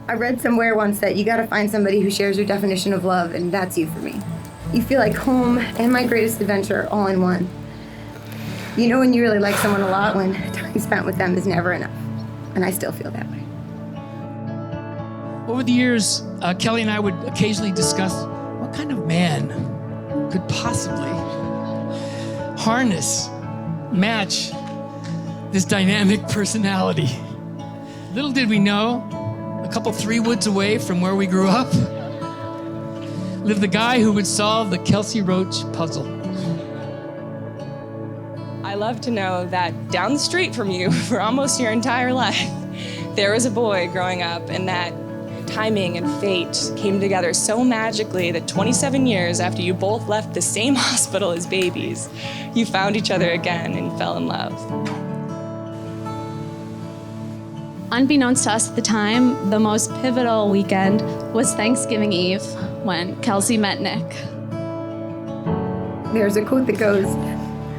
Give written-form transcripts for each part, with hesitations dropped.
I read somewhere once that you gotta find somebody who shares your definition of love, and that's you for me. You feel like home and my greatest adventure all in one. You know when you really like someone a lot when time spent with them is never enough. And I still feel that way. Over the years, Kelly and I would occasionally discuss what kind of man could possibly harness, match this dynamic personality. Little did we know, a couple 3 woods away from where we grew up, lived the guy who would solve the Kelsey Roach puzzle. I love to know that down the street from you for almost your entire life, there was a boy growing up, and that timing and fate came together so magically that 27 years after you both left the same hospital as babies, you found each other again and fell in love. Unbeknownst to us at the time, the most pivotal weekend was Thanksgiving Eve when Kelsey met Nick. There's a quote that goes,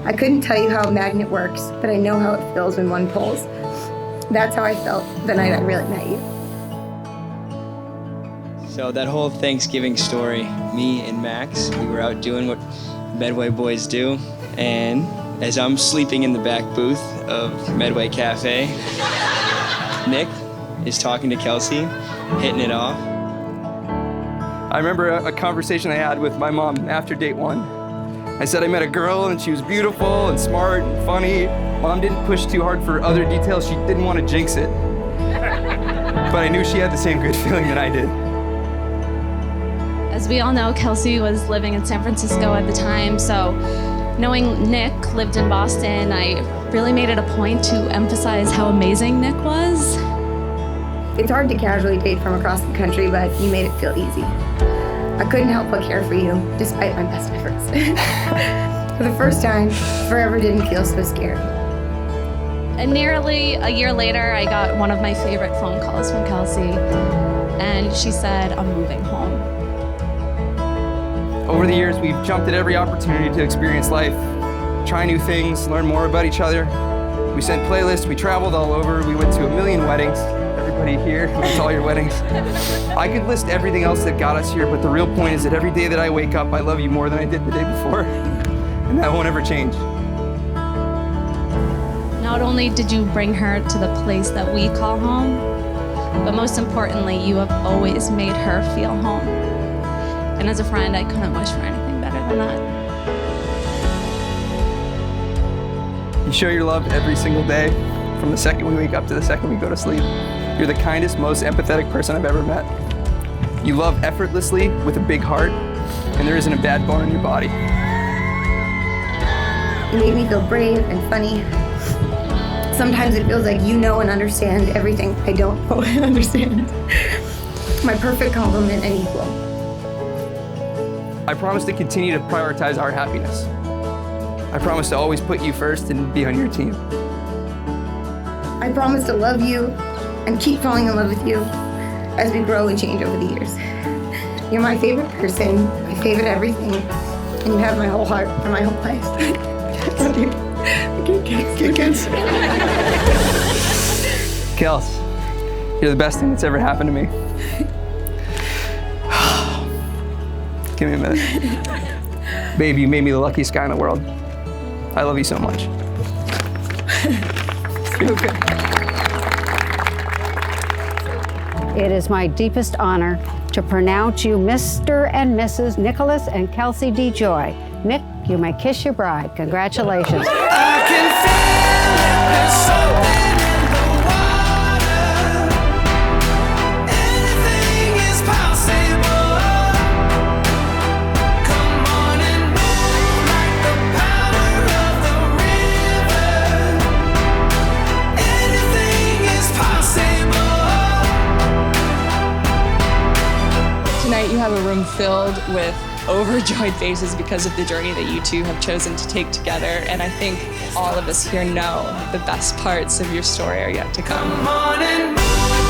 I couldn't tell you how a magnet works, but I know how it feels when one pulls. That's how I felt the night I really met you. So that whole Thanksgiving story, me and Max, we were out doing what Medway boys do, and as I'm sleeping in the back booth of Medway Cafe, Nick is talking to Kelsey, hitting it off. I remember a conversation I had with my mom after date 1. I said I met a girl and she was beautiful and smart and funny. Mom didn't push too hard for other details. She didn't want to jinx it. But I knew she had the same good feeling that I did. As we all know, Kelsey was living in San Francisco at the time, so knowing Nick lived in Boston, I really made it a point to emphasize how amazing Nick was. It's hard to casually date from across the country, but you made it feel easy. I couldn't help but care for you, despite my best efforts. For the first time, forever didn't feel so scary. And nearly a year later, I got one of my favorite phone calls from Kelsey, and she said, I'm moving home. Over the years, we've jumped at every opportunity to experience life, try new things, learn more about each other. We sent playlists, we traveled all over, we went to 1 million weddings. Everybody here went to all your weddings. I could list everything else that got us here, but the real point is that every day that I wake up, I love you more than I did the day before. And that won't ever change. Not only did you bring her to the place that we call home, but most importantly, you have always made her feel home. And as a friend, I couldn't wish for anything better than that. You show your love every single day, from the second we wake up to the second we go to sleep. You're the kindest, most empathetic person I've ever met. You love effortlessly with a big heart, and there isn't a bad bone in your body. You make me feel brave and funny. Sometimes it feels like you know and understand everything I don't know and understand. My perfect complement and equal. I promise to continue to prioritize our happiness. I promise to always put you first and be on your team. I promise to love you and keep falling in love with you as we grow and change over the years. You're my favorite person, my favorite everything, and you have my whole heart and my whole life. Love you. Kels, you're the best thing that's ever happened to me. Give me a minute. Babe, you made me the luckiest guy in the world. I love you so much. Feel good. It is my deepest honor to pronounce you Mr. and Mrs. Nicholas and Kelsey D. Joy. Nick, you may kiss your bride. Congratulations. I can feel there's something in the water. Anything is possible. Come on and move like the power of the river. Anything is possible. Tonight you have a room filled with overjoyed faces because of the journey that you two have chosen to take together, and I think all of us here know the best parts of your story are yet to come. Come on and move.